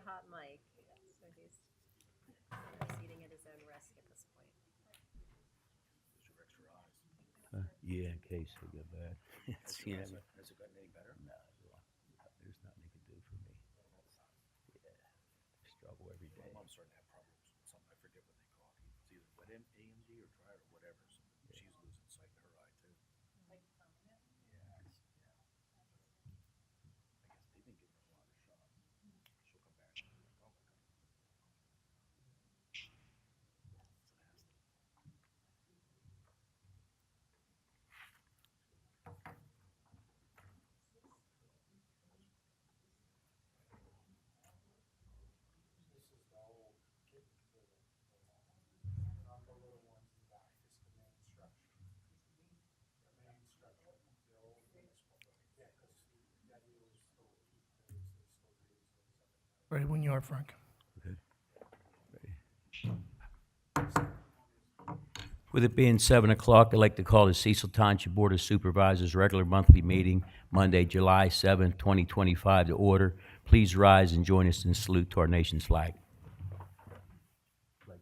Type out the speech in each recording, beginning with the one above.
hot mic, so he's proceeding at his own risk at this point. Yeah, in case they get bad. Yeah, Has it gotten any better? no, there's nothing you can do for me. Yeah, struggle every My day. mom's starting to have problems with something. I forget what they call it. It's either wet AMD or dry or whatever. So she's losing sight in her eye too. Like permanent? Yeah. I guess they've been giving her a lot of shots. She'll come back and be like, oh my god. This is the old kidney building, not the little ones in the back, it's the main structure. The main structure, the old municipal building. Yeah, because the idea was still to keep those, they still use those up at night. Ready when you are, Frank. Okay. With it being 7 o'clock, I'd like to call the Cecil Township Board of Supervisors regular monthly meeting, Monday, July 7th, 2025, to order. Please rise and join us in salute to our nation's flag. Pledge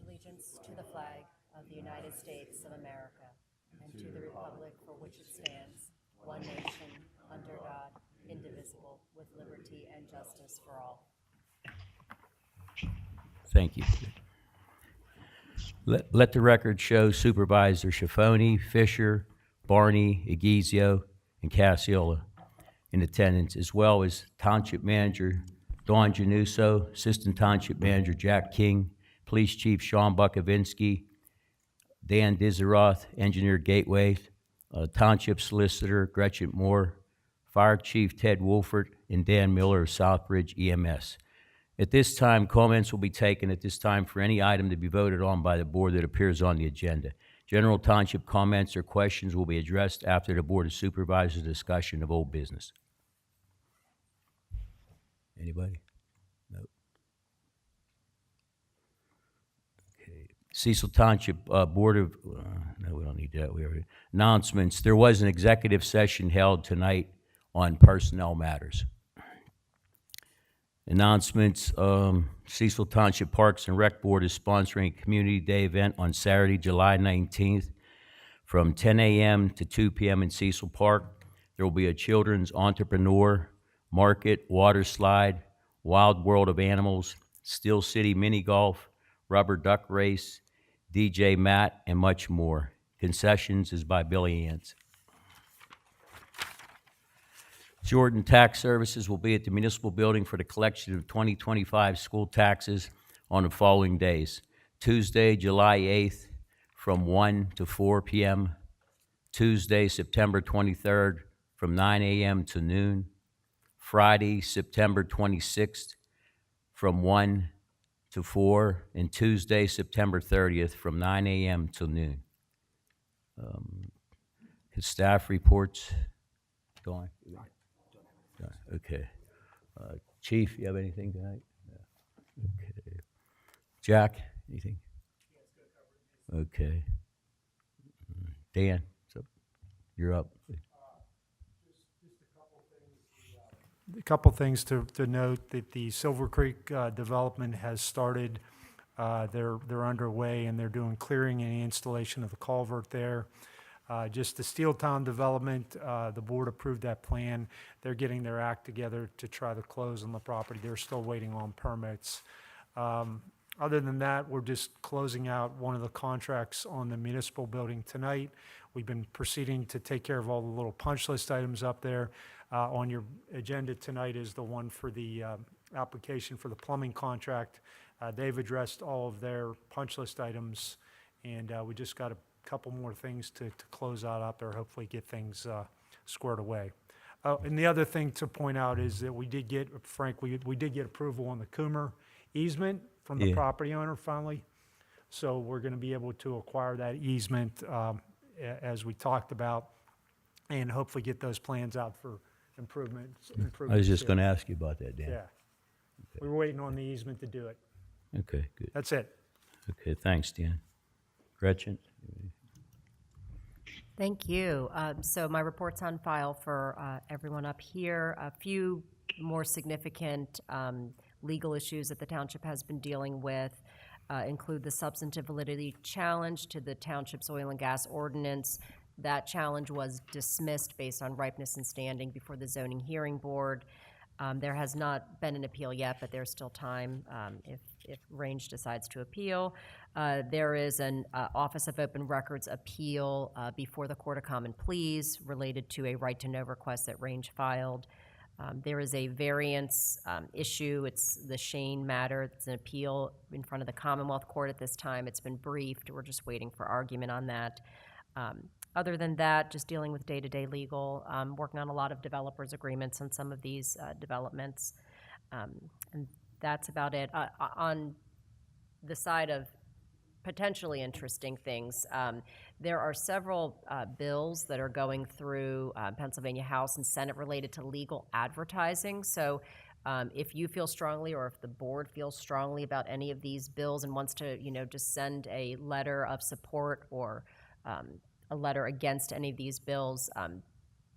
allegiance to the flag of the United States of America and to the republic for which it stands, one nation, under God, indivisible, with liberty and justice for all. Thank you. Let the record show Supervisor Schifoni, Fisher, Barney, Egizio, and Cassiola in attendance, as well as Township Manager Dawn Januso, Assistant Township Manager Jack King, Police Chief Sean Bukovinsky, Dan Dizeroth, Engineer Gateway, Township Solicitor Gretchen Moore, Fire Chief Ted Wolford, and Dan Miller of Southbridge EMS. At this time, comments will be taken at this time for any item to be voted on by the board that appears on the agenda. General Township comments or questions will be addressed after the Board of Supervisors' discussion of old business. Anybody? No. Okay. Cecil Township Board of, no, we don't need that. We already, announcements. There was an executive session held tonight on personnel matters. Announcements, Cecil Township Parks and Rec Board is sponsoring a Community Day event on Saturday, July 19th from 10 a.m. to 2 p.m. in Cecil Park. There will be a children's entrepreneur market, water slide, Wild World of Animals, Steel City mini golf, rubber duck race, DJ Matt, and much more. Concessions is by Billy Ants. Jordan Tax Services will be at the municipal building for the collection of 2025 school taxes on the following days. Tuesday, July 8th from 1 to 4 p.m. Tuesday, September 23rd from 9 a.m. to noon. Friday, September 26th from 1 to 4. And Tuesday, September 30th from 9 a.m. to noon. His staff reports. Dawn? Okay. Chief, you have anything tonight? No. Okay. Jack, anything? Okay. Dan, so you're up. A couple things to note that the Silver Creek development has started. They're underway and they're doing clearing and installation of the culvert there. Just the Steel Town development, the board approved that plan. They're getting their act together to try to close on the property. They're still waiting on permits. Other than that, we're just closing out one of the contracts on the municipal building tonight. We've been proceeding to take care of all the little punch list items up there. On your agenda tonight is the one for the application for the plumbing contract. They've addressed all of their punch list items, and we just got a couple more things to close out there, hopefully get things squared away. And the other thing to point out is that we did get, Frank, we did get approval on the Coomer easement from the property owner finally. So we're going to be able to acquire that easement as we talked about and hopefully get those plans out for improvements. I was just going to ask you about that, Dan. Yeah. We were waiting on the easement to do it. Okay, good. That's it. Okay, thanks, Dan. Gretchen? Thank you. So my report's on file for everyone up here. A few more significant legal issues that the township has been dealing with include the substantive validity challenge to the township's oil and gas ordinance. That challenge was dismissed based on ripeness and standing before the zoning hearing board. There has not been an appeal yet, but there's still time if Range decides to appeal. There is an Office of Open Records appeal before the Court of Common Pleas related to a right to know request that Range filed. There is a variance issue. It's the Shane matter. It's an appeal in front of the Commonwealth Court at this time. It's been briefed. We're just waiting for argument on that. Other than that, just dealing with day-to-day legal, working on a lot of developers' agreements on some of these developments. And that's about it. On the side of potentially interesting things, there are several bills that are going through Pennsylvania House and Senate related to legal advertising. So if you feel strongly, or if the board feels strongly about any of these bills and wants to, just send a letter of support or a letter against any of these bills,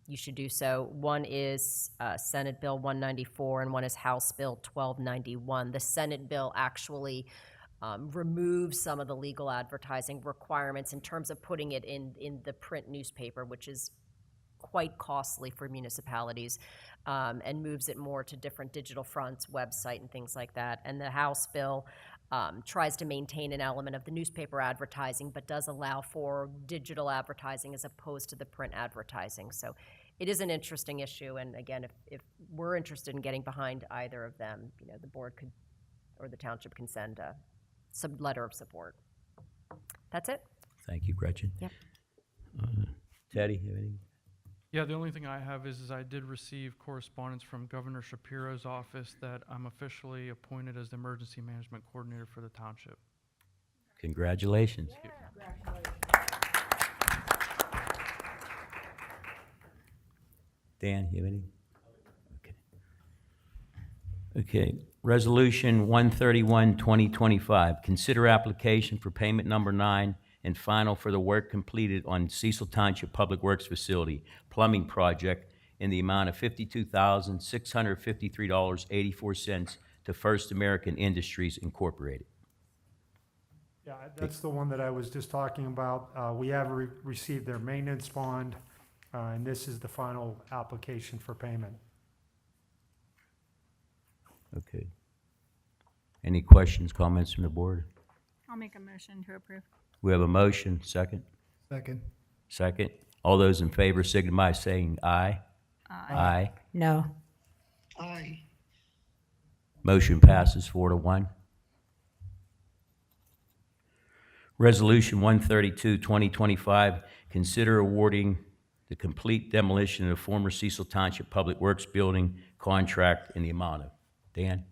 you should do so. One is Senate Bill 194 and one is House Bill 1291. The Senate bill actually removes some of the legal advertising requirements in terms of putting it in the print newspaper, which is quite costly for municipalities, and moves it more to different digital fronts, website, and things like that. And the House bill tries to maintain an element of the newspaper advertising, but does allow for digital advertising as opposed to the print advertising. So it is an interesting issue, and again, if we're interested in getting behind either of them, the board could, or the township can send some letter of support. That's it. Thank you, Gretchen. Yep. Teddy, you have anything? Yeah, the only thing I have is I did receive correspondence from Governor Shapiro's office that I'm officially appointed as the Emergency Management Coordinator for the township. Congratulations. Dan, you have anything? Okay. Resolution 131, 2025. Consider application for payment number 9 and final for the work completed on Cecil Township Public Works Facility plumbing project in the amount of $52,653.84 to First American Industries Incorporated. Yeah, that's the one that I was just talking about. We have received their maintenance bond, and this is the final application for payment. Okay. Any questions, comments from the board? I'll make a motion to approve. We have a motion. Second? Second. Second. All those in favor signify by saying aye. Aye. No. Aye. Motion passes 4-1. Resolution 132, 2025, consider awarding the complete demolition of the former Cecil Township Public Works Building contract in the amount of. Dan?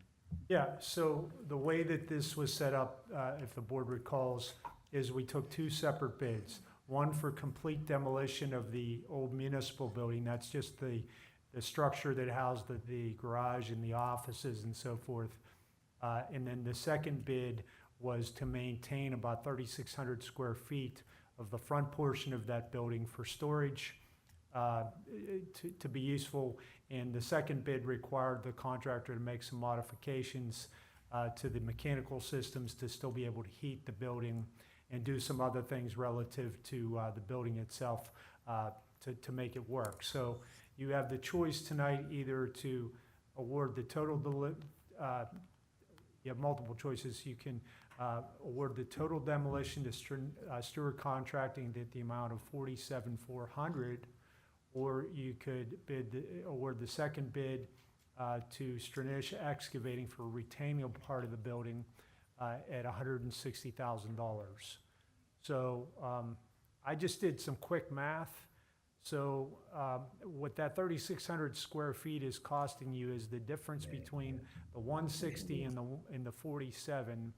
Yeah, so the way that this was set up, if the board recalls, is we took two separate bids. One for complete demolition of the old municipal building, that's just the structure that housed the garage and the offices and so forth. And then the second bid was to maintain about 3,600 square feet of the front portion of that building for storage, to be useful. And the second bid required the contractor to make some modifications to the mechanical systems to still be able to heat the building and do some other things relative to the building itself to make it work. So you have the choice tonight either to award the total, you have multiple choices. You can award the total demolition to Stewart Contracting at the amount of $47,400, or you could award the second bid to Stranish Excavating for retaining part of the building at $160,000. So I just did some quick math. So what that 3,600 square feet is costing you is the difference between the 160 and the 47.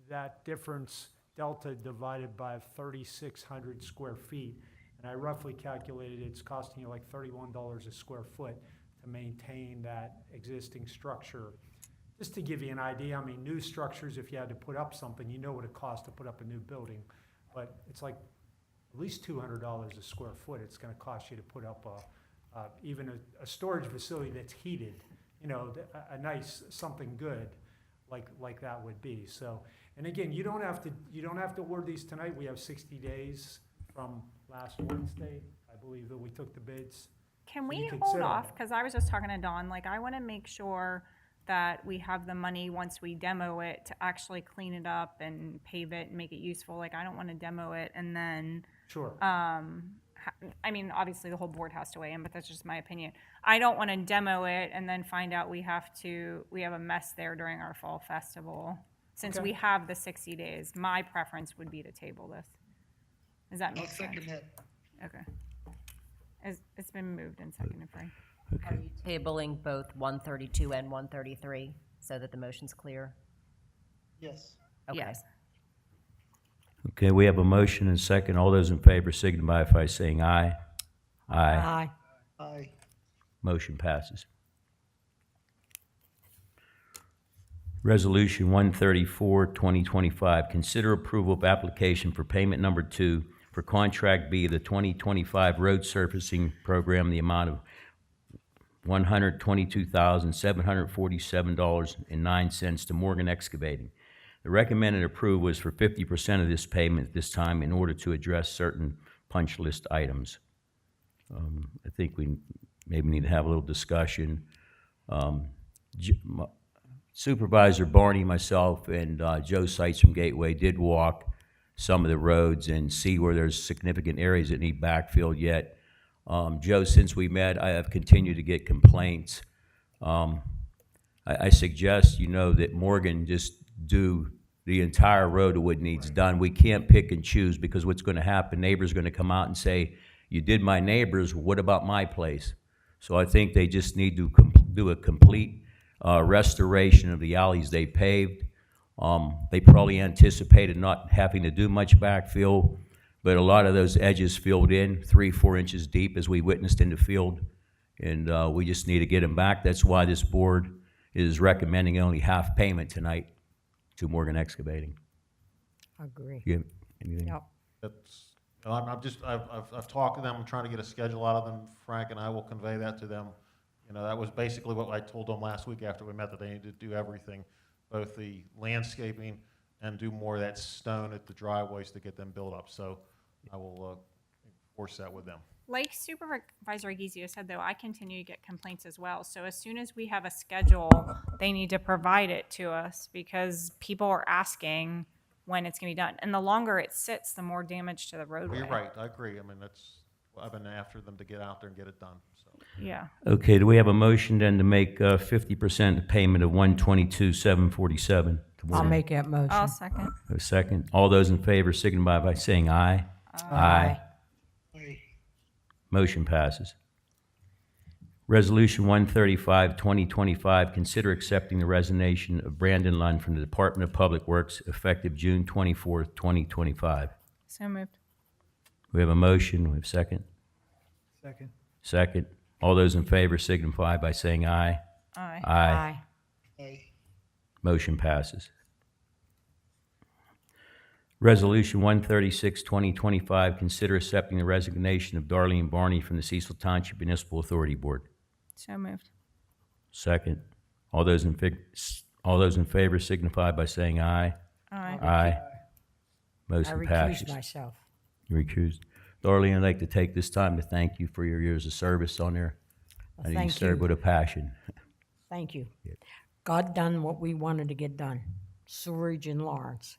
That difference delta divided by 3,600 square feet. And I roughly calculated it's costing you like $31 a square foot to maintain that existing structure. Just to give you an idea, I mean, new structures, if you had to put up something, you know what it costs to put up a new building. But it's like at least $200 a square foot it's going to cost you to put up even a storage facility that's heated. you know, a nice, something good like that would be. So, and again, you don't have to award these tonight. We have 60 days from last Wednesday, I believe, that we took the bids. Can So we you hold consider off? that. Because I was just talking to Dawn, like, I want to make sure that we have the money once we demo it to actually clean it up and pave it and make it useful. Like, I don't want to demo it and then, Sure. I mean, obviously the whole board has to weigh in, but that's just my opinion. I don't want to demo it and then find out we have a mess there during our fall festival. Since Okay. we have the 60 days, my preference would be to table this. Does that I'll make sense? second that. Okay. It's been moved and seconded, Frank. Are you tabling both 132 and 133 so that the motion's clear? Yes. Okay. Yes. Okay, we have a motion and a second. All those in favor signify by saying aye. Aye. Aye. Motion passes. Resolution 134, 2025, consider approval of application for payment number 2 for Contract B of the 2025 Road Surfacing Program, the amount of $122,747.09 to Morgan Excavating. The recommended approval is for 50% of this payment at this time in order to address certain punch list items. I think we maybe need to have a little discussion. Supervisor Barney, myself, and Joe Seitz from Gateway did walk some of the roads and see where there's significant areas that need backfilled yet. Joe, since we met, I have continued to get complaints. I suggest, that Morgan just do the entire road of what needs done. We can't pick and choose, because what's going to happen, neighbors are going to come out and say, you did my neighbors, what about my place? So I think they just need to do a complete restoration of the alleys they paved. They probably anticipated not having to do much backfill, but a lot of those edges filled in 3-4 inches deep, as we witnessed in the field, and we just need to get them back. That's why this board is recommending only half payment tonight to Morgan Excavating. Agree. You have anything? Yep. That's, I've talked to them, I'm trying to get a schedule out of them, Frank, and I will convey that to them. That was basically what I told them last week after we met, that they needed to do everything, both the landscaping and do more of that stone at the driveways to get them built up. So I will enforce that with them. Like Supervisor Aguizio said, though, I continue to get complaints as well. So as soon as we have a schedule, they need to provide it to us, because people are asking when it's going to be done. And the longer it sits, the more damage to the roadway. Well, you're right, I agree. I mean, I've been after them to get out there and get it done, so. Yeah. Okay, do we have a motion then to make 50% payment of $122,747 to I'll Morgan? make that motion. I'll second. A second. All those in favor signify by saying aye. Aye. Aye. Motion passes. Resolution 135, 2025, consider accepting the resignation of Brandon Lund from the Department of Public Works effective June 24th, 2025. So moved. We have a motion, we have a second. Second. Second. All those in favor signify by saying aye. Aye. Aye. Aye. Motion passes. Resolution 136, 2025, consider accepting the resignation of Darlene Barney from the Cecil Township Municipal Authority Board. So moved. Second. All those in favor signify by saying aye. Aye. Aye. I Motion passes. recuse myself. You recused. Darlene, I'd like to take this time to thank you for your years of service on there. I know you Thank served you. with a passion. Thank you. God done what we wanted to get done. Sewerage in Lawrence.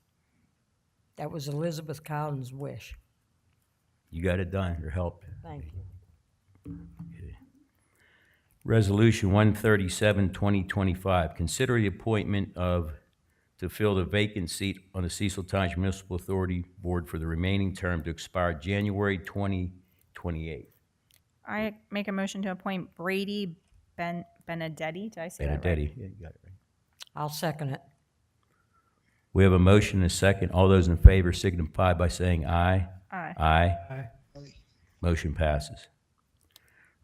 That was Elizabeth Cowden's wish. You got it done, your help. Thank you. Resolution 137, 2025, consider the appointment to fill the vacant seat on the Cecil Township Municipal Authority Board for the remaining term to expire January 2028. I make a motion to appoint Brady Benedetti. Did I say that right? Benedetti, yeah, you got it right. I'll second it. We have a motion and a second. All those in favor signify by saying aye. Aye. Aye. Aye. Motion passes.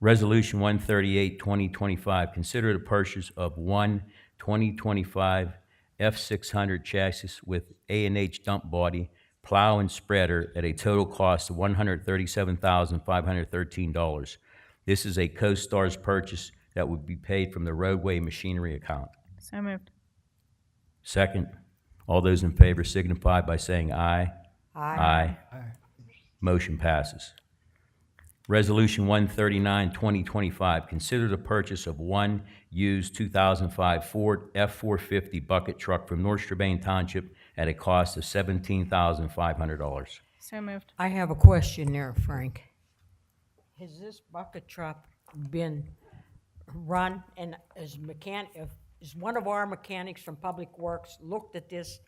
Resolution 138, 2025, consider the purchase of one 2025 F600 chassis with A&H dump body, plow, and spreader at a total cost of $137,513. This is a CoStar's purchase that would be paid from the roadway machinery account. So moved. Second, all those in favor signify by saying aye. Aye. Motion passes. Resolution 139, 2025, consider the purchase of one used 2005 Ford F-450 bucket truck from North Strabane Township at a cost of $17,500. So moved. I have a question there, Frank. Has this bucket truck been run, and is one of our mechanics from Public Works looked at this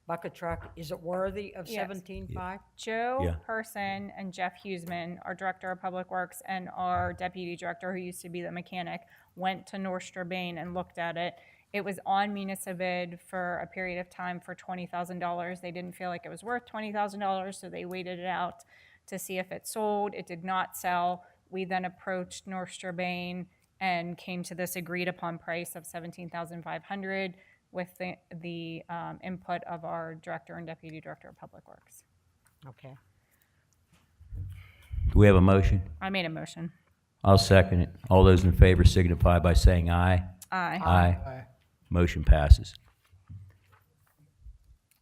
bucket truck? Is it worthy of Yes. 17.5? Joe Yeah. Person and Jeff Huseman, our Director of Public Works, and our Deputy Director, who used to be the mechanic, went to North Strabane and looked at it. It was on municipal for a period of time for $20,000. They didn't feel like it was worth $20,000, so they waited it out to see if it sold. It did not sell. We then approached North Strabane and came to this agreed upon price of $17,500 with the input of our Director and Deputy Director of Public Works. Okay. Do we have a motion? I made a motion. I'll second it. All those in favor signify by saying aye. Aye. Aye. Motion passes.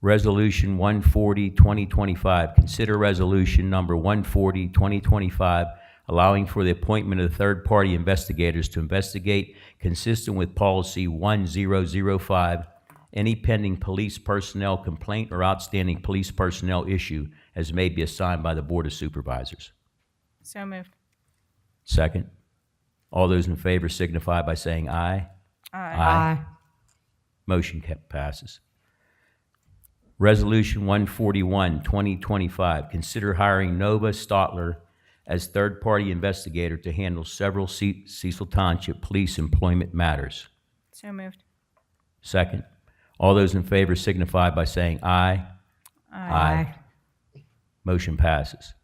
Resolution 140, 2025. Consider resolution number 140, 2025, allowing for the appointment of third-party investigators to investigate, consistent with policy 1005, any pending police personnel complaint or outstanding police personnel issue as may be assigned by the Board of Supervisors. So moved. Second. All those in favor signify by saying aye. Aye. Motion passes. Resolution 141, 2025, consider hiring Nova Stotler as third-party investigator to handle several Cecil Township police employment matters. So moved. Second. All those in favor signify by saying aye. Aye. Motion passes.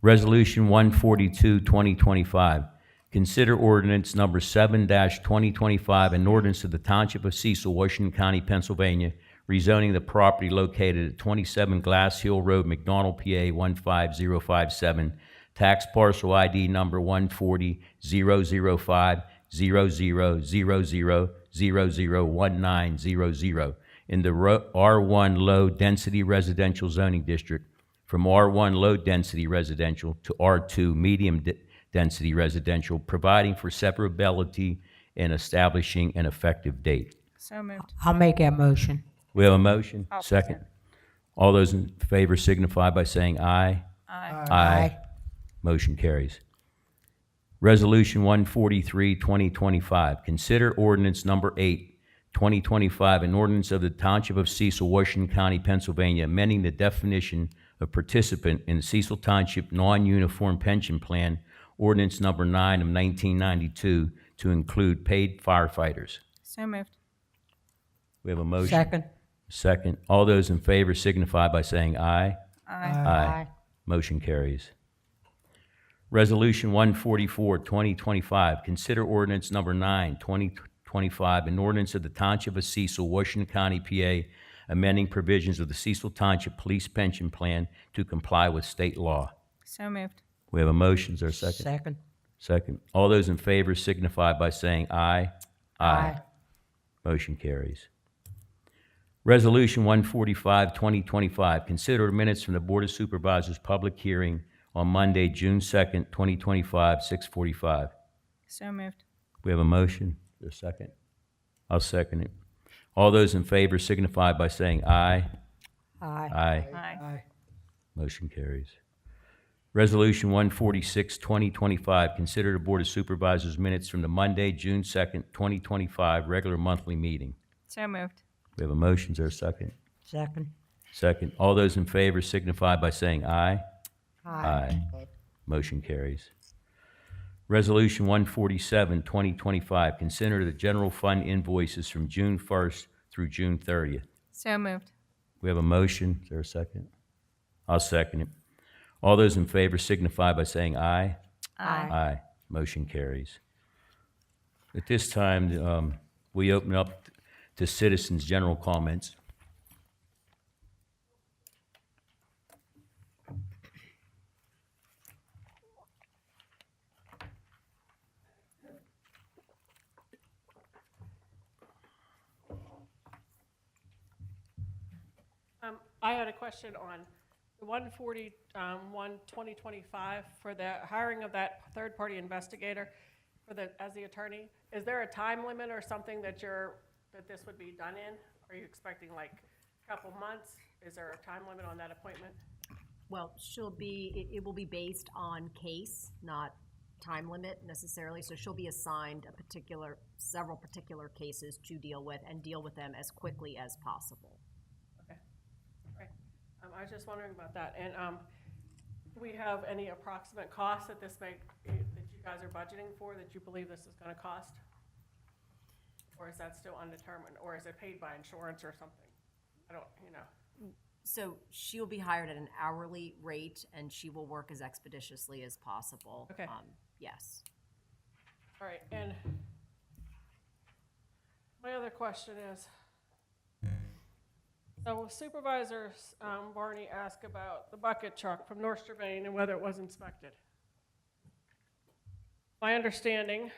Resolution 142, 2025, consider ordinance number 7-2025, an ordinance of the Township of Cecil, Washington County, Pennsylvania, rezoning the property located at 27 Glass Hill Road, McDonald, PA 15057, tax parcel ID number 140-005-0000001900 in the R1 Low Density Residential Zoning District from R1 Low Density Residential to R2 Medium Density Residential, providing for separability and establishing an effective date. So moved. I'll make that motion. We have a motion? I'll Second. All those in favor signify by saying aye. Aye. Aye. Motion carries. Resolution 143, 2025, consider ordinance number 8, 2025, an ordinance of the Township of Cecil, Washington County, Pennsylvania, amending the definition of participant in the Cecil Township Non-Uniform Pension Plan, ordinance number 9 of 1992, to include paid firefighters. So moved. We have a motion? Second. Second. All those in favor signify by saying aye. Aye. Motion carries. Resolution 144, 2025, consider ordinance number 9, 2025, an ordinance of the Township of Cecil, Washington County, PA, amending provisions of the Cecil Township Police Pension Plan to comply with state law. So moved. We have a motion. Is there a second? Second. Second. All those in favor signify by saying aye. Aye. Motion carries. Resolution 145, 2025, consider minutes from the Board of Supervisors public hearing on Monday, June 2nd, 2025, 6:45. So moved. We have a motion. Is there a second? I'll second it. All those in favor signify by saying aye. Aye. Aye. Aye. Motion carries. Resolution 146, 2025, consider the Board of Supervisors minutes from the Monday, June 2nd, 2025, regular monthly meeting. So moved. We have a motion. Is there a second? Second. Second. All those in favor signify by saying aye. Aye. Motion carries. Resolution 147, 2025, consider the general fund invoices from June 1st through June 30th. So moved. We have a motion. Is there a second? I'll second it. All those in favor signify by saying aye. Aye. Aye. Motion carries. At this time, we open up to citizens' general comments. I had a question on the 141/2025 for the hiring of that third-party investigator as the attorney. Is there a time limit or something that this would be done in? Are you expecting like a couple months? Is there a time limit on that appointment? Well, it will be based on case, not time limit necessarily. So she'll be assigned several particular cases to deal with and deal with them as quickly as possible. Okay. I was just wondering about that. And do we have any approximate costs that that you guys are budgeting for, that you believe this is going to cost? Or is that still undetermined? Or is it paid by insurance or something? I don't, So she'll be hired at an hourly rate, and she will work as expeditiously as possible. Okay. Yes. All right, and my other question is, so Supervisor Barney asked about the bucket truck from North Strabane and whether it was inspected. My understanding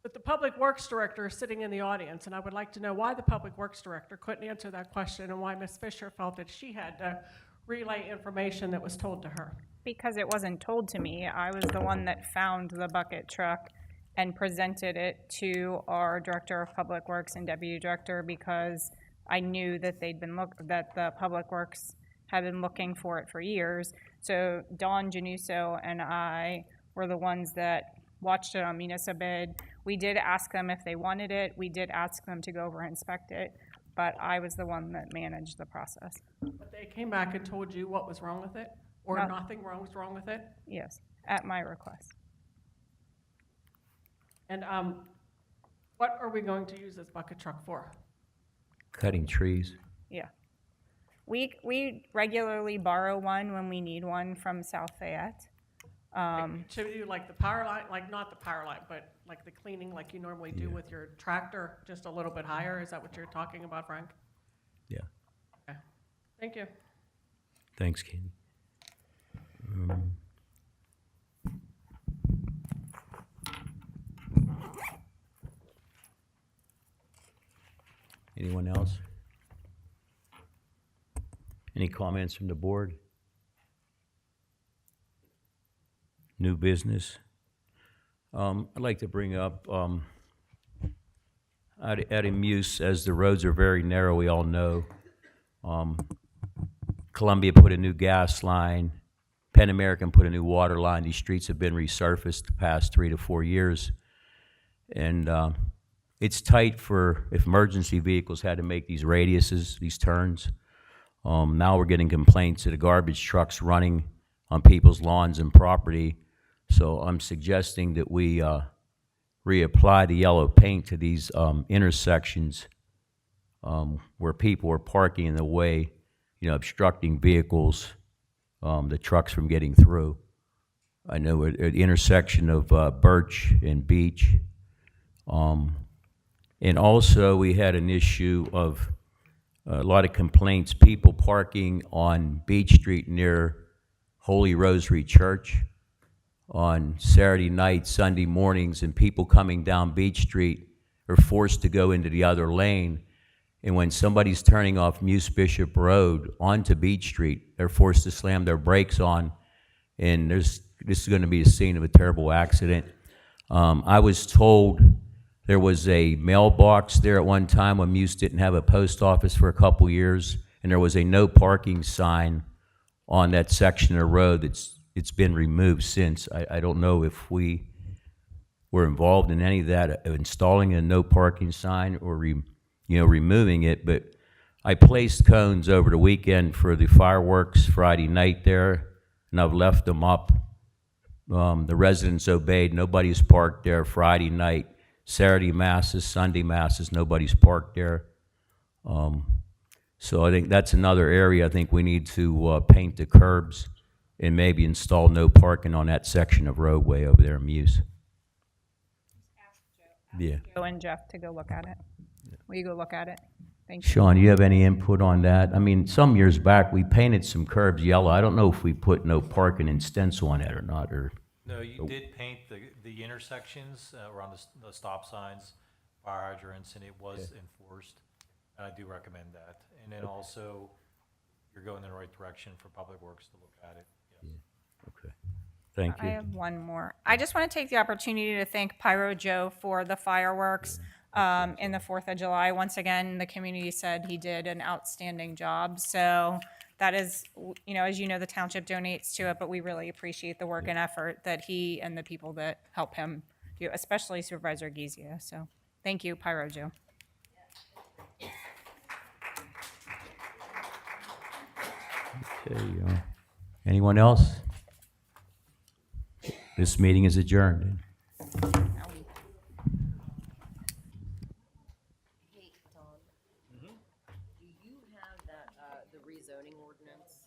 that the Public Works Director is sitting in the audience, and I would like to know why the Public Works Director couldn't answer that question and why Ms. Fisher felt that she had to relay information that was told to her. Because it wasn't told to me. I was the one that found the bucket truck and presented it to our Director of Public Works and Deputy Director because I knew that that the Public Works had been looking for it for years. So Dawn Januso and I were the ones that watched it on Municipal Bid. We did ask them if they wanted it. We did ask them to go over and inspect it, but I was the one that managed the process. But they came back and told you what was wrong with it? Or No. nothing was wrong with it? Yes, at my request. And what are we going to use this bucket truck for? Cutting trees. Yeah. We regularly borrow one when we need one from South Fayette. Should we do like the power line, like not the power line, but like the cleaning like you normally do with your tractor, just a little bit higher? Is that what you're talking about, Frank? Yeah. Okay. Thank you. Thanks, Katie. Anyone else? Any comments from the board? New business? I'd like to bring up, at Muse, as the roads are very narrow, we all know, Columbia put a new gas line, Penn American put a new water line. These streets have been resurfaced the past 3 to 4 years. And it's tight for if emergency vehicles had to make these radiuses, these turns. Now we're getting complaints of the garbage trucks running on people's lawns and property. So I'm suggesting that we reapply the yellow paint to these intersections where people are parking in the way, obstructing vehicles, the trucks from getting through. I know at the intersection of Birch and Beach. And also we had an issue of a lot of complaints, people parking on Beach Street near Holy Rosary Church on Saturday night, Sunday mornings, and people coming down Beach Street are forced to go into the other lane. And when somebody's turning off Muse Bishop Road onto Beach Street, they're forced to slam their brakes on, and this is going to be a scene of a terrible accident. I was told there was a mailbox there at one time when Muse didn't have a post office for a couple years, and there was a no parking sign on that section of the road. It's been removed since. I don't know if we were involved in any of that, installing a no parking sign or removing it, but I placed cones over the weekend for the fireworks Friday night there, and I've left them up. The residents obeyed. Nobody's parked there Friday night. Saturday masses, Sunday masses, nobody's parked there. So I think that's another area I think we need to paint the curbs and maybe install no parking on that section of roadway over there in Muse. Yeah. Joe and Jeff to go look at it. Will you go look at it? Thank you. Sean, do you have any input on that? I mean, some years back, we painted some curbs yellow. I don't know if we put no parking in stencil on it or not, or. No, you did paint the intersections around the stop signs, fire hydrants, and it was enforced. And I do recommend that. And then also, you're going in the right direction for Public Works to look at it. Yes. Okay. Thank I you. have one more. I just want to take the opportunity to thank Pyro Joe for the fireworks in the 4th of July. Once again, the community said he did an outstanding job. So that is, as you know, the township donates to it, but we really appreciate the work and effort that he and the people that help him do, especially Supervisor Gizio. So thank you, Pyro Joe. Okay, anyone else? This meeting is adjourned. Hey, Don. Do you have that, the rezoning ordinance